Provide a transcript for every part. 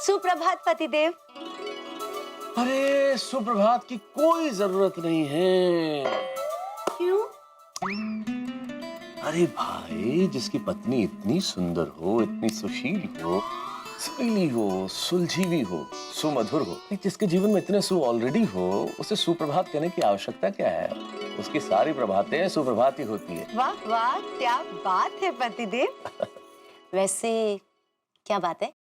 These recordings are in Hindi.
सुप्रभात पतिदेव। अरे सुप्रभात की कोई जरूरत नहीं है। क्यों? अरे भाई, जिसकी पत्नी इतनी सुंदर हो, इतनी सुशील हो, सुरीली हो, सुलझी हुई हो, सुमधुर हो, जिसके जीवन में इतने सु ऑलरेडी हो, उसे सुप्रभात कहने की आवश्यकता क्या है? उसकी सारी प्रभातें सुप्रभात ही होती है। वाह वाह, क्या बात है पतिदेव। वैसे क्या बात है,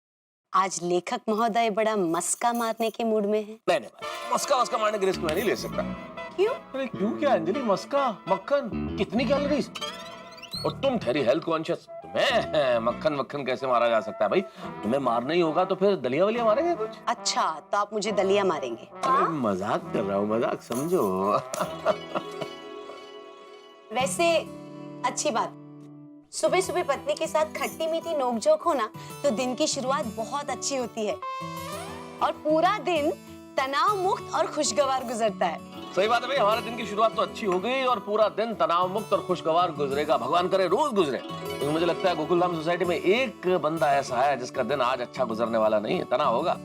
आज लेखक महोदय बड़ा मस्का मारने के मूड में है। नहीं नहीं, मस्का मारने के रिस्क मैं नहीं ले सकता। क्यों? अरे क्यों क्या अंजलि, मस्का, मक्खन, कितनी कैलोरीज, और तुम ठहरी हेल्थ कॉन्शियस, तुम्हें मक्खन मक्खन कैसे मारा जा सकता है भाई? तुम्हें मारना ही होगा तो फिर दलिया वलिया मारेंगे कुछ। अच्छा, तो आप मुझे दलिया मारेंगे? अरे मजाक कर रहा हूँ, मजाक समझो। वैसे अच्छी बात, सुबह सुबह पत्नी के साथ खट्टी मीठी नोकझोंक हो ना, तो दिन की शुरुआत बहुत अच्छी होती है और पूरा दिन तनाव मुक्त और खुशगवार गुजरता है। सही बात है भाई, हमारे दिन की शुरुआत तो अच्छी हो गई और पूरा दिन तनाव मुक्त और खुशगवार गुजरेगा। भगवान करे रोज गुजरे। तो मुझे लगता है गोकुलधाम सोसाइटी में एक बंदा ऐसा है जिसका दिन आज अच्छा गुजरने वाला नहीं है। तनाव होगा।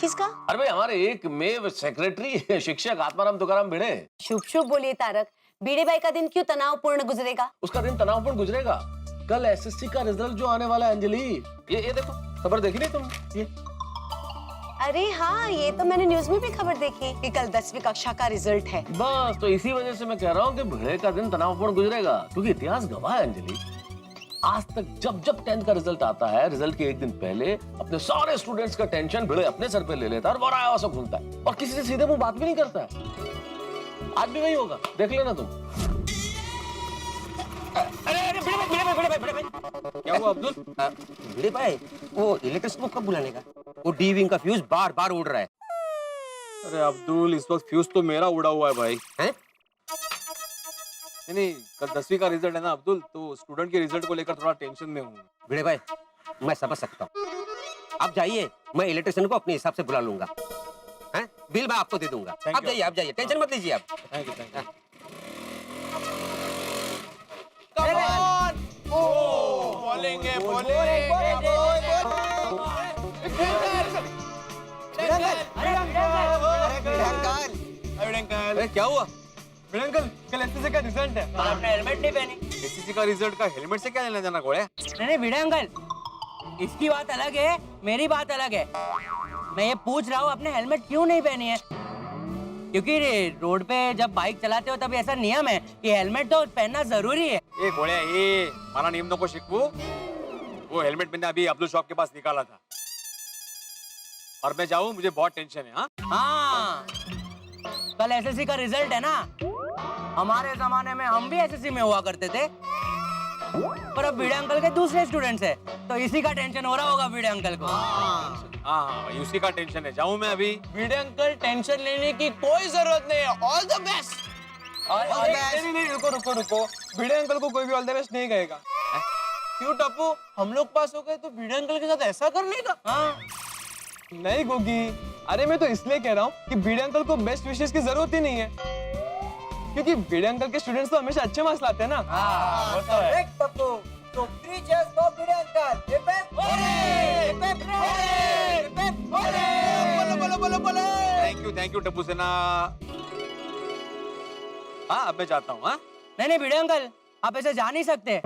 किसका? अरे भाई, हमारे एक मेव सेक्रेटरी शिक्षक आत्माराम तुकाराम भिड़े। शुभ शुभ बोलिए तारक, भिड़े भाई का दिन क्यों तनावपूर्ण गुजरेगा? उसका दिन तनावपूर्ण गुजरेगा। कल एसएससी का रिजल्ट जो आने वाला है अंजलि, ये देखो, खबर देखी नहीं तुम? ये अरे हाँ, ये तो मैंने न्यूज में भी खबर देखी कि कल 10वीं कक्षा का रिजल्ट है। बस तो इसी वजह से मैं कह रहा हूँ कि भिड़े का दिन तनावपूर्ण गुजरेगा, क्योंकि इतिहास गवाह है अंजलि, आज तक जब जब 10th का रिजल्ट आता है, रिजल्ट के एक दिन पहले अपने सारे स्टूडेंट्स का टेंशन भिड़े अपने सर पे ले लेता है और वराया वैसा घूमता है और किसी से सीधे मुंह बात भी नहीं करता है। आज भी वही होगा, देख लेना तुम। भिड़े भाई क्या हुआ अब्दुल? भिड़े भाई, वो इलेक्ट्रिसिटी को कब बुलाने का? वो डी विंग का फ्यूज बार बार उड़ रहा है। अरे अब्दुल, इस वक्त फ्यूज तो मेरा उड़ा हुआ है भाई। हैं? नहीं, कल 10वीं का रिजल्ट है ना अब्दुल, तो स्टूडेंट के रिजल्ट को लेकर थोड़ा टेंशन में हूँ। भिड़े भाई, मैं समझ सकता हूँ। आप जाइए, मैं इलेक्ट्रिशियन को अपने हिसाब से बुला लूंगा। हैं? बिल मैं आपको दे दूंगा। आप जाइए, टेंशन मत लीजिए आप। Thank you. अरे क्या हुआ? भिड़े अंकल, कल एसएससी का रिजल्ट है। आपने हेलमेट नहीं पहनी। एसएससी का रिजल्ट का हेलमेट से क्या लेना देना गोया? नहीं भिड़े अंकल, इसकी बात अलग है, मेरी बात अलग है। मैं ये पूछ रहा हूँ आपने हेलमेट क्यों नहीं पहनी है? क्योंकि रोड पे जब बाइक चलाते हो तब ऐसा नियम है कि हेलमेट तो पहनना जरूरी है। ये गोया, ये मारा नियम को शिकवू। वो हेलमेट मैंने अभी अब्दुल शॉप के पास निकाला था और मैं जाऊँ, मुझे बहुत टेंशन है। हाँ, कल एसएससी का रिजल्ट है ना। हमारे जमाने में हम भी एसएससी में हुआ करते थे, पर अब भिड़े अंकल के दूसरे स्टूडेंट्स है, तो इसी का टेंशन हो रहा होगा भिड़े अंकल को। हाँ, उसी का टेंशन है। जाऊँ मैं अभी? भिड़े अंकल, टेंशन लेने की कोई जरूरत नहीं है। All the best. नहीं, रुको। भिड़े अंकल को कोई भी ऑल द बेस्ट नहीं कहेगा। क्यों टप्पू, हम लोग पास हो गए तो भिड़े अंकल के साथ ऐसा करने का? हाँ। नहीं गोगी, अरे मैं तो इसलिए कह रहा हूँ कि भिड़े अंकल को बेस्ट विशेष की जरूरत ही नहीं है, क्योंकि भिड़े अंकल के स्टूडेंट्स तो हमेशा अच्छे मार्क्स लाते हैं ना। हाँ, वो तो है। टप्पू, तो 3 cheers for भिड़े अंकल। बोलो। थैंक यू टप्पू सेना। हाँ, अब मैं जाता हूँ। हाँ, नहीं भिड़े अंकल, आप ऐसे जा नहीं सकते।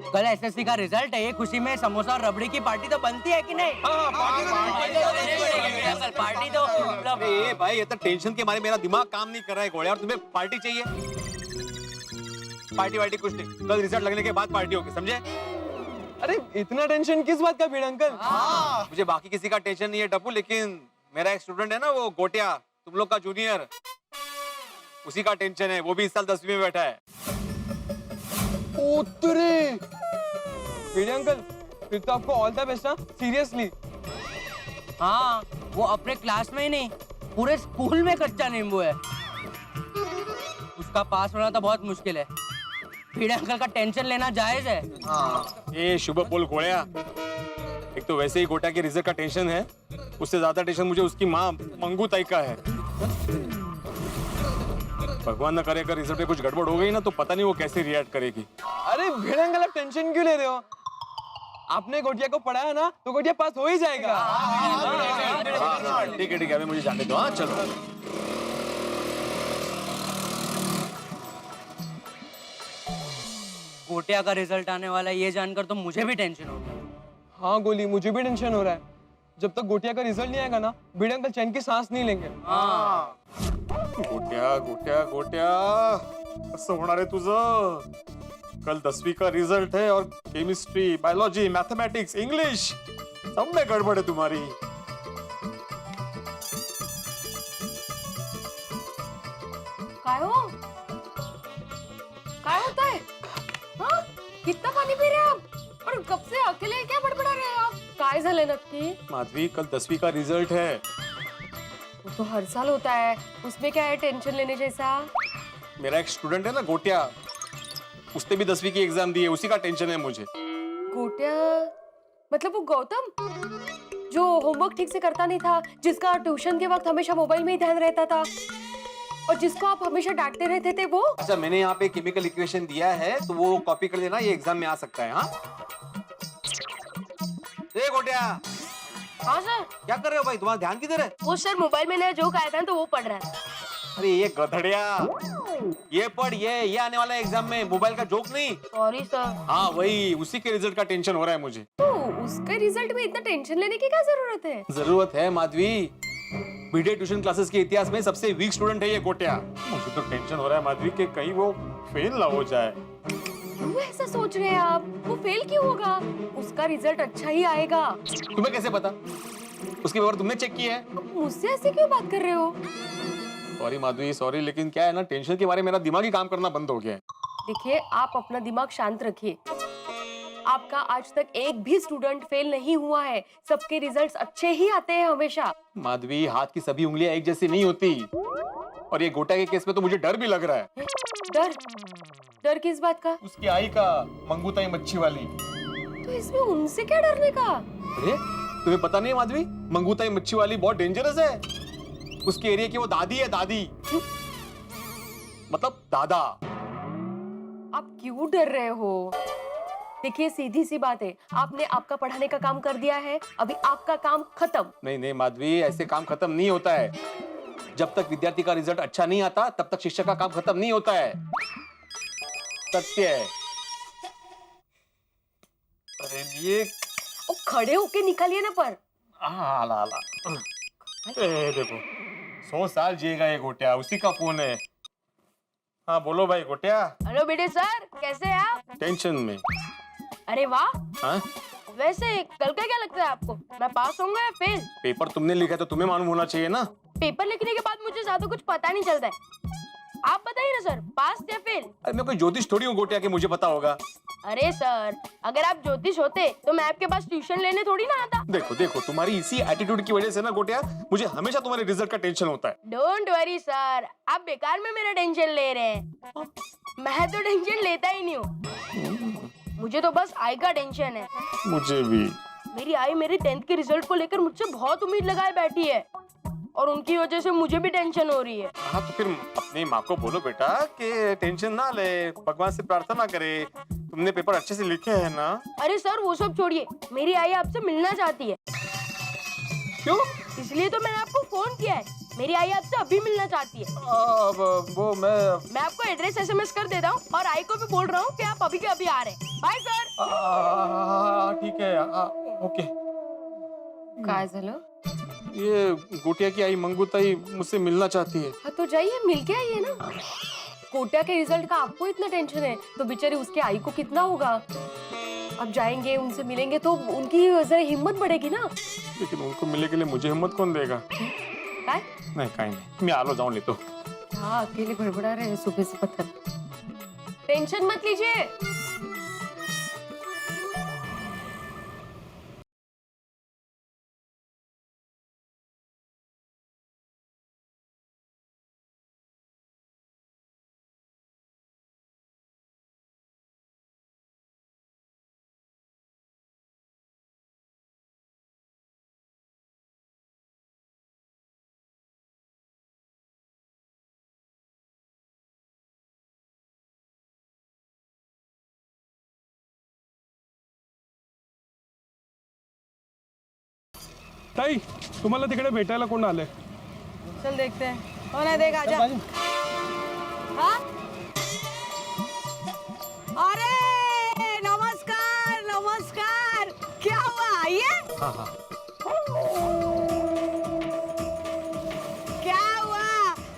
कल एसएससी का रिजल्ट है, ये खुशी में समोसा और रबड़ी की पार्टी तो बनती है कि नहीं? पार्टी तो मतलब। अरे भाई, ये तो टेंशन के मारे मेरा दिमाग काम नहीं कर रहा है गोया, और तुम्हें पार्टी चाहिए? पार्टी कुछ नहीं, कल रिजल्ट लगने के बाद पार्टी होगी, समझे? अरे इतना टेंशन किस बात का भिड़े अंकल? मुझे बाकी किसी का टेंशन नहीं है टप्पू, लेकिन मेरा एक स्टूडेंट है ना, वो गोटिया, तुम लोग का जूनियर, उसी का टेंशन है। वो भी इस साल 10वीं में बैठा है। उतरे भिड़े अंकल, फिर तो आपको ऑल द बेस्ट। सीरियसली। हाँ, वो अपने क्लास में ही नहीं, पूरे स्कूल में कच्चा नींबू है। उसका पास होना तो बहुत मुश्किल है। भिड़े अंकल का टेंशन लेना जायज है। ये शुभ बोल गोया, एक तो वैसे ही गोटा के रिजल्ट का टेंशन है, उससे ज्यादा टेंशन मुझे उसकी माँ मंगू ताई का है। भगवान न करे अगर रिजल्ट में कुछ गड़बड़ हो गई ना, तो पता नहीं वो कैसे रिएक्ट करेगी। अरे भिड़े अंकल, आप टेंशन क्यों ले रहे हो? आपने गोटिया को पढ़ाया ना तो गोटिया पास हो ही जाएगा। ठीक है अभी मुझे जाने दो। हाँ चलो। गोटिया का रिजल्ट आने वाला है ये जानकर तो मुझे भी टेंशन हो गया। हाँ गोली, मुझे भी टेंशन हो रहा है। जब तक गोटिया का रिजल्ट नहीं आएगा ना, भिड़े अंकल चैन की सांस नहीं लेंगे। गोट्या गोट्या गोट्या कसं होणार आहे तुझं? कल 10वीं का रिजल्ट है और केमिस्ट्री, बायोलॉजी, मैथमेटिक्स, इंग्लिश सब में गड़बड़ है तुम्हारी। काय हो? काय होता है? हाँ? कितना पानी पी रहे हैं आप? और कब से अकेले क्या बड़बड़ा रहे हैं आप? काय झालंय नक्की? माधवी कल 10वीं का रिजल्ट है। वो तो हर साल होता है, उसमें क्या है टेंशन लेने जैसा? मेरा एक स्टूडेंट है ना गोट्या, उसने भी 10वीं की एग्जाम दी है, उसी का टेंशन है मुझे। गोटिया मतलब वो गौतम जो होमवर्क ठीक से करता नहीं था, जिसका ट्यूशन के वक्त हमेशा मोबाइल में ही ध्यान रहता था और जिसको आप हमेशा डांटते रहते थे वो? अच्छा मैंने यहाँ पे केमिकल इक्वेशन दिया है तो वो कॉपी कर लेना, ये एग्जाम में आ सकता है। हाँ ए गोट्या, हाँ सर। क्या कर रहे हो भाई? तुम्हारा ध्यान किधर है? वो सर मोबाइल में नया जोक आया था तो वो पढ़ रहा है। अरे ये गधड़िया, ये पढ़, ये आने वाला है एग्जाम में, मोबाइल का जोक नहीं। Sorry sir. हाँ वही, उसी के रिजल्ट का टेंशन हो रहा है मुझे। तो उसके रिजल्ट में इतना टेंशन लेने की क्या जरूरत है? जरूरत है माधवी, बीडे ट्यूशन क्लासेस के इतिहास में सबसे वीक स्टूडेंट है ये गोट्या। मुझे तो टेंशन हो रहा है माधवी कि कहीं वो फेल ना हो जाए। क्यों ऐसा सोच रहे हैं आप? वो फेल क्यों होगा? उसका रिजल्ट अच्छा ही आएगा। तुम्हें कैसे पता? उसके पेपर तुमने चेक किया है? मुझसे ऐसे क्यों बात कर रहे हो? सॉरी माधवी सॉरी, लेकिन क्या है ना, टेंशन के बारे में मेरा दिमाग ही काम करना बंद हो गया है। देखिए आप अपना दिमाग शांत रखिए। आपका आज तक एक भी स्टूडेंट फेल नहीं हुआ है, सबके रिजल्ट्स अच्छे ही आते हैं हमेशा। माधवी हाथ की सभी उंगलियां एक जैसी नहीं होती, और ये गोटा के केस में तो मुझे डर भी लग रहा है। डर? डर किस बात का? उसकी आई का, मंगूताई मच्छी वाली। तो इसमें उनसे क्या डरने का? अरे तुम्हें पता नहीं है माधवी, मंगूताई मच्छी वाली बहुत डेंजरस है। उसके एरिया की वो दादी है, दादी मतलब दादा। आप क्यों डर रहे हो? देखिए सीधी सी बात है, आपने आपका पढ़ाने का काम कर दिया है, अभी आपका काम खत्म। नहीं नहीं माधवी, ऐसे काम खत्म नहीं होता है। जब तक विद्यार्थी का रिजल्ट अच्छा नहीं आता तब तक शिक्षक का काम खत्म नहीं होता है, सत्य है। अरे ये खड़े होके निकालिए ना पर। आला आला। ए देखो 100 साल जिएगा ये गोट्या, उसी का फोन है। हाँ बोलो भाई गोट्या। हेलो बेटे सर, कैसे हैं आप? टेंशन में। अरे वाह। हाँ वैसे कल का क्या लगता है आपको, मैं पास होऊंगा या फेल? पेपर तुमने लिखा है तो तुम्हें मालूम होना चाहिए ना। पेपर लिखने के बाद मुझे ज्यादा कुछ पता नहीं चलता है। आप बताइए ना सर, पास या फेल? अरे मैं कोई ज्योतिष थोड़ी हूँ गोट्या कि मुझे पता होगा। अरे सर, अगर आप ज्योतिष होते तो मैं आपके पास ट्यूशन लेने थोड़ी ना आता। देखो देखो, तुम्हारी इसी एटीट्यूड की वजह से ना गोट्या, मुझे हमेशा तुम्हारे रिजल्ट का टेंशन होता है। डोंट वरी सर, आप बेकार में मेरा टेंशन ले रहे हैं। मैं तो टेंशन लेता ही नहीं हूँ, मुझे तो बस आई का टेंशन है। मुझे भी। मेरी आई मेरी 10th के रिजल्ट को लेकर मुझसे बहुत उम्मीद लगाए बैठी है और उनकी वजह से मुझे भी टेंशन हो रही है। हाँ तो फिर अपनी माँ को बोलो बेटा कि टेंशन ना ले, भगवान से प्रार्थना करे। तुमने पेपर अच्छे से लिखे हैं ना? अरे सर वो सब छोड़िए, मेरी आई आपसे मिलना चाहती है। क्यों? इसलिए तो मैंने आपको फोन किया है, मेरी आई आपसे अभी मिलना चाहती है। अब वो मैं आपको एड्रेस SMS कर देता हूँ और आई को भी बोल रहा हूँ कि आप अभी के अभी आ रहे हैं। Bye sir. ठीक है ओके। काय झालं? ये गोटिया की आई मंगूताई मुझसे मिलना चाहती है। हाँ तो जाइए मिल के आइए ना। कोटा के रिजल्ट का आपको इतना टेंशन है तो बेचारी उसके आई को कितना होगा। अब जाएंगे उनसे मिलेंगे तो उनकी जरा हिम्मत बढ़ेगी ना। लेकिन उनको मिलने के लिए मुझे हिम्मत कौन देगा? काय? नहीं कहीं नहीं, मैं आलो जाऊं ले तो। हाँ अकेले बड़बड़ा रहे हैं सुबह से पत्थर। टेंशन मत लीजिए। ताई तुम्हाला तिकडे भेटायला कोण आले? चल देखते हैं कौन है, देख आजा। हाँ? अरे नमस्कार नमस्कार, क्या हुआ, आइए। क्या हुआ,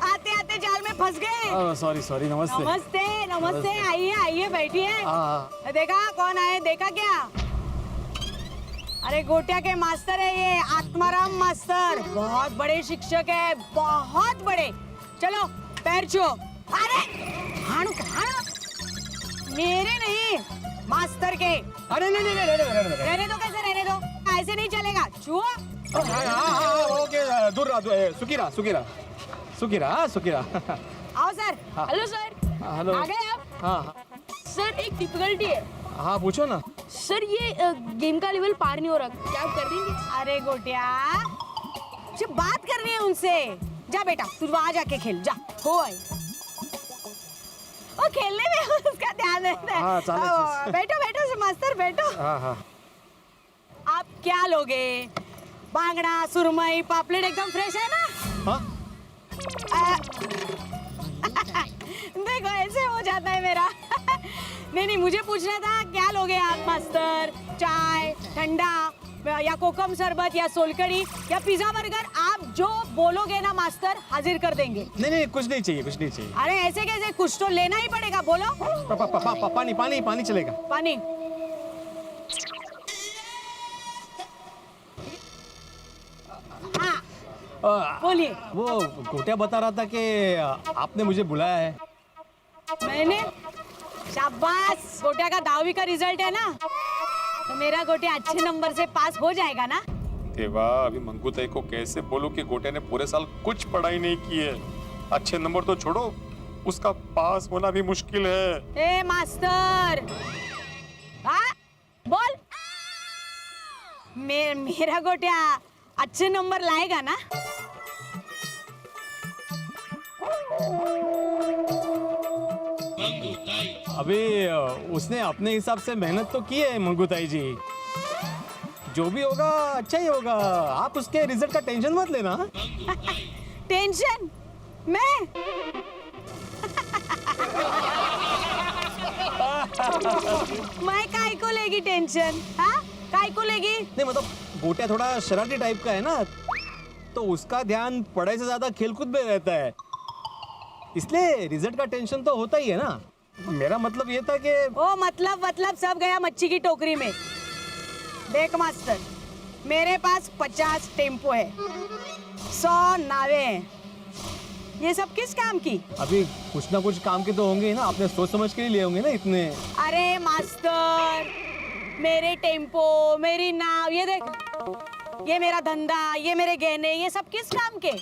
आते आते जाल में फंस गए। सॉरी सॉरी, नमस्ते। नमस्ते नमस्ते, आइए आइए बैठिए। देखा कौन आए, देखा क्या? अरे गोटिया के मास्टर है ये, आत्माराम मास्टर, बहुत बड़े शिक्षक है, बहुत बड़े। चलो पैर छुओ। अरे हाणु मेरे नहीं, मास्टर के। अरे नहीं नहीं नहीं रहने दो, कैसे रहने दो, ऐसे नहीं चलेगा, छुओ। ओके, दूर रहा, सुकीरा सुकीरा सुकीरा सुकीरा। आओ सर। Hello sir, hello. आ गए आप? हाँ सर एक डिफिकल्टी है हाँ, पूछो ना। सर, ये गेम का लेवल पार नहीं हो रहा, क्या आप कर देंगे? अरे गोटिया, जो बात करनी है उनसे, जा बेटा तू वहां जाके खेल, जा हो आई। और खेलने में उसका ध्यान रहता है। हाँ, चालेल, चालेल। बैठो बैठो मास्टर बैठो। हाँ हाँ। आप क्या लोगे, बांगड़ा सुरमई पापलेट एकदम फ्रेश है ना? हाँ? देखो ऐसे हो जाता है मेरा। नहीं मुझे पूछना था क्या लोगे आप मास्टर, चाय ठंडा या कोकम शरबत या सोलकड़ी या पिज्जा बर्गर, आप जो बोलोगे ना मास्टर हाजिर कर देंगे। नहीं कुछ नहीं चाहिए, कुछ नहीं चाहिए। अरे ऐसे कैसे, कुछ तो लेना ही पड़ेगा, बोलो। पानी पानी पानी चलेगा। पानी। हाँ बोलिए। वो गोटिया बता रहा था कि आपने मुझे बुलाया है। मैंने? शाबाश, गोटिया का 10वीं का रिजल्ट है ना, तो मेरा गोटिया अच्छे नंबर से पास हो जाएगा ना। देवा, अभी मंगूताई को कैसे बोलूं कि गोटिया ने पूरे साल कुछ पढ़ाई नहीं की है। अच्छे नंबर तो छोड़ो, उसका पास होना भी मुश्किल है। ए मास्टर, हाँ बोल। मेरा गोटिया अच्छे नंबर लाएगा ना? अभी उसने अपने हिसाब से मेहनत तो की है मंगूताई जी, जो भी होगा अच्छा ही होगा। आप उसके रिजल्ट का टेंशन मत लेना। टेंशन? मैं? मैं काय को लेगी टेंशन? हाँ काय को लेगी? नहीं मतलब गोटिया थोड़ा शरारती टाइप का है ना, तो उसका ध्यान पढ़ाई से ज्यादा खेलकूद में रहता है, इसलिए रिजल्ट का टेंशन तो होता ही है ना। मेरा मतलब ये था कि ओ मतलब सब गया मच्छी की टोकरी में। देख मास्टर, मेरे पास 50 टेम्पो है, 100 नावे हैं, ये सब किस काम की? अभी कुछ ना कुछ काम के तो होंगे ही ना, आपने सोच समझ के ही लिए होंगे ना इतने। अरे मास्टर, मेरे टेम्पो, मेरी नाव, ये देख, ये मेरा धंधा, ये मेरे गहने, ये सब किस काम के?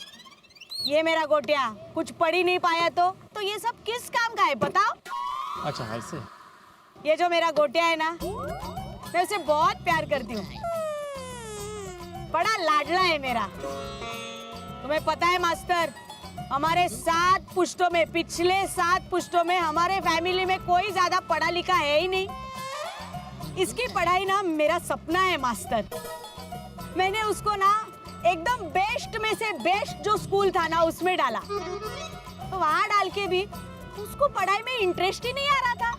ये मेरा गोटिया कुछ पढ़ ही नहीं पाया तो ये सब किस काम का है बताओ? अच्छा ऐसे? ये जो मेरा गोटिया है ना, मैं उसे बहुत प्यार करती हूँ, बड़ा लाडला है मेरा। तुम्हें पता है मास्टर, हमारे 7 पुश्तों में, पिछले 7 पुश्तों में हमारे फैमिली में कोई ज्यादा पढ़ा लिखा है ही नहीं। इसकी पढ़ाई ना मेरा सपना है मास्टर। मैंने उसको ना एकदम बेस्ट में से बेस्ट जो स्कूल था ना उसमें डाला, तो वहां डाल के भी उसको पढ़ाई में इंटरेस्ट ही नहीं आ रहा था।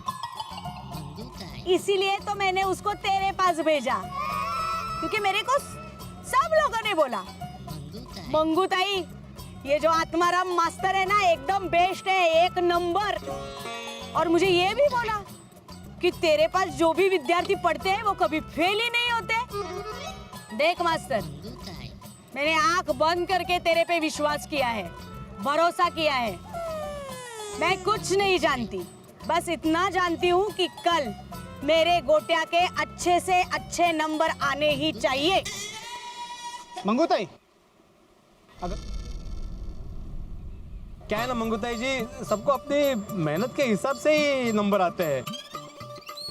इसीलिए तो मैंने उसको तेरे पास भेजा, क्योंकि मेरे को सब लोगों ने बोला, मंगूताई ये जो आत्माराम मास्टर है ना एकदम बेस्ट है, 1 नंबर। और मुझे ये भी बोला कि तेरे पास जो भी विद्यार्थी पढ़ते हैं वो कभी फेल ही नहीं होते। देख मास्टर, मैंने आंख बंद करके तेरे पे विश्वास किया है, भरोसा किया है। मैं कुछ नहीं जानती, बस इतना जानती हूँ कि कल मेरे गोटिया के अच्छे से अच्छे नंबर आने ही चाहिए। मंगूताई, अगर क्या है ना मंगूताई जी, सबको अपनी मेहनत के हिसाब से ही नंबर आते हैं।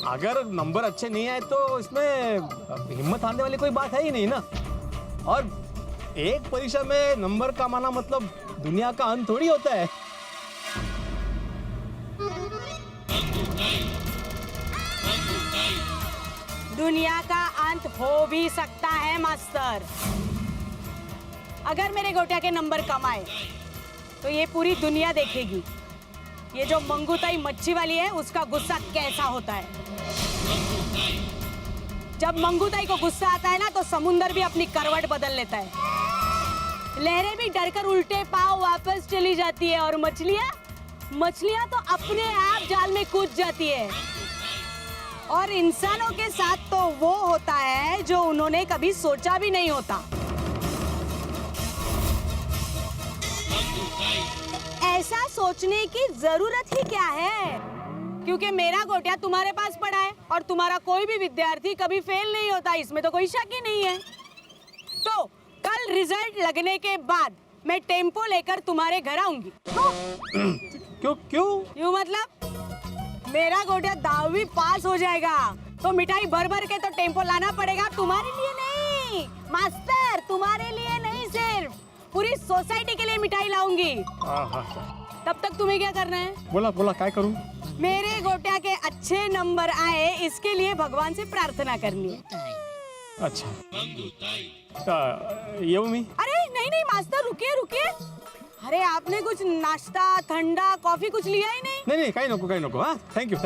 अगर नंबर अच्छे नहीं आए तो इसमें हिम्मत हारने वाली कोई बात है ही नहीं ना। और एक परीक्षा में नंबर कमाना मतलब दुनिया का अंत थोड़ी होता है। दुनिया का अंत हो भी सकता है मास्टर, अगर मेरे गोटिया के नंबर कम आए तो ये पूरी दुनिया देखेगी ये जो मंगूताई मच्छी वाली है उसका गुस्सा कैसा होता है। जब मंगूताई को गुस्सा आता है ना तो समुंदर भी अपनी करवट बदल लेता है, लहरें भी डरकर उल्टे पांव वापस चली जाती है और मछलियां तो अपने आप जाल में कूद जाती है। और इंसानों के साथ तो वो होता है जो उन्होंने कभी सोचा भी नहीं होता। ऐसा सोचने की जरूरत ही क्या है, क्योंकि मेरा गोटिया तुम्हारे पास पड़ा है और तुम्हारा कोई भी विद्यार्थी कभी फेल नहीं होता, इसमें तो कोई शक ही नहीं है। तो कल रिजल्ट लगने के बाद मैं टेम्पो लेकर तुम्हारे घर आऊंगी। क्यों क्यों? यूँ मतलब मेरा गोटिया 10वीं पास हो जाएगा तो मिठाई भर भर के तो टेम्पो लाना पड़ेगा, तुम्हारे लिए नहीं मास्टर, तुम्हारे लिए नहीं, सिर्फ पूरी सोसाइटी के लिए मिठाई लाऊंगी। तब तक तुम्हें क्या करना है? बोला बोला काय करूं? मेरे गोटिया के अच्छे नंबर आए इसके लिए भगवान से प्रार्थना करनी है। अच्छा येऊ मी? अरे नहीं नहीं मास्टर, रुकिए रुकिए। अरे आपने कुछ नाश्ता, ठंडा, कॉफी कुछ लिया ही नहीं? नहीं काही नको। हाँ थैंक यू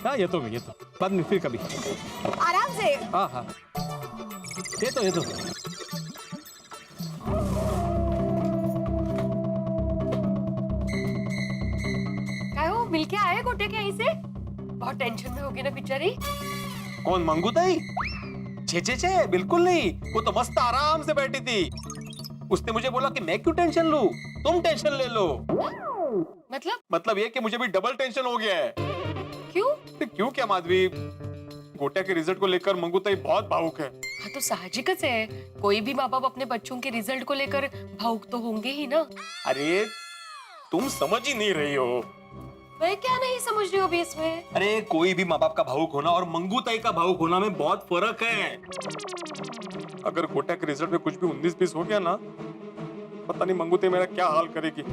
हाँ येतो मी बाद में फिर कभी। आराम से। हाँ येतो। काय हो, मिल के आए गोटे के यहीं से? बहुत टेंशन में होगी ना बेचारी। कौन मंगूताई? छे बिल्कुल नहीं, वो तो मस्त आराम से बैठी थी। उसने मुझे बोला कि मैं क्यों टेंशन लूं, तुम टेंशन ले लो। मतलब ये कि मुझे भी डबल टेंशन हो गया है। क्यों क्या माधवी, गोटिया के रिजल्ट को लेकर मंगूताई बहुत भावुक है। हाँ तो साहजिकच है, कोई भी माँ बाप अपने बच्चों के रिजल्ट को लेकर भावुक तो होंगे ही ना। अरे तुम समझ ही नहीं रही हो। मैं क्या नहीं समझ रही हूँ अभी इसमें? अरे कोई भी माँ बाप का भावुक होना और मंगूताई का भावुक होना में बहुत फर्क है। अगर गोटिया के रिजल्ट में कुछ भी 19-20 हो गया ना, पता नहीं मंगूताई मेरा क्या हाल करेगी।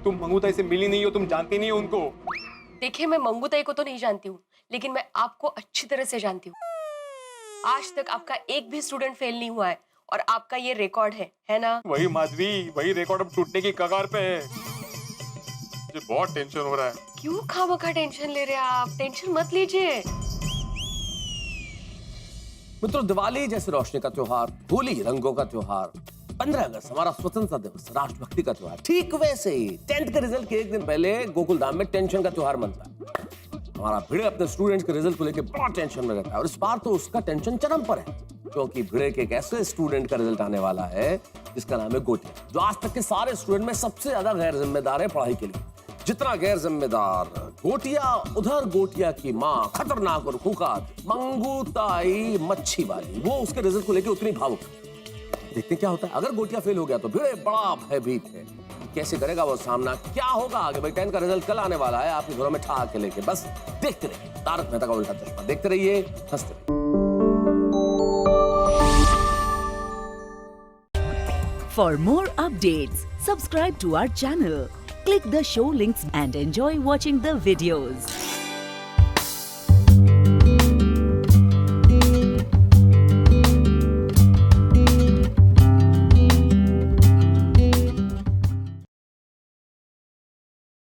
तुम मंगूताई से मिली नहीं हो, तुम जानती नहीं हो उनको। देखिए मैं मंगूताई को तो नहीं जानती हूँ, लेकिन मैं आपको अच्छी तरह से जानती हूँ। आज तक आपका एक भी स्टूडेंट फेल नहीं हुआ है और आपका ये रिकॉर्ड है ना? वही माधवी, वही रिकॉर्ड अब टूटने की कगार पे है। मुझे बहुत टेंशन हो रहा है। क्यों खामखा टेंशन ले रहे हैं आप? टेंशन मत लीजिए। मित्रों, दिवाली जैसे रोशनी का त्योहार, होली रंगों का त्योहार, 15 अगस्त हमारा स्वतंत्रता दिवस, राष्ट्रभक्ति का त्योहार, ठीक वैसे ही 10th के रिजल्ट के एक दिन पहले गोकुल धाम में टेंशन का त्योहार मनता है। हमारा भिड़े अपने स्टूडेंट्स के रिजल्ट को लेकर बड़ा टेंशन में रहता है और इस बार तो उसका टेंशन चरम पर है, क्योंकि भिड़े के एक ऐसे स्टूडेंट का रिजल्ट आने वाला है जिसका नाम है गोटिया, जो आज तक के सारे स्टूडेंट में सबसे ज्यादा गैर जिम्मेदार है पढ़ाई के लिए। जितना गैर जिम्मेदार गोटिया, उधर गोटिया की माँ खतरनाक और खुखार मंगूताई मच्छी वाली, वो उसके रिजल्ट को लेकर उतनी भावुक। देखते क्या होता है। अगर गोटिया फेल हो गया तो भिड़े बड़ा भयभीत है, कैसे करेगा वो सामना, क्या होगा आगे। भाई 10 का रिजल्ट कल आने वाला है, आपके घरों में ठा के लेके। बस देखते रहिए तारक मेहता का उल्टा चश्मा, देखते रहिए, हंसते रहिए। For more updates, subscribe to our channel, click the show links and enjoy watching the videos.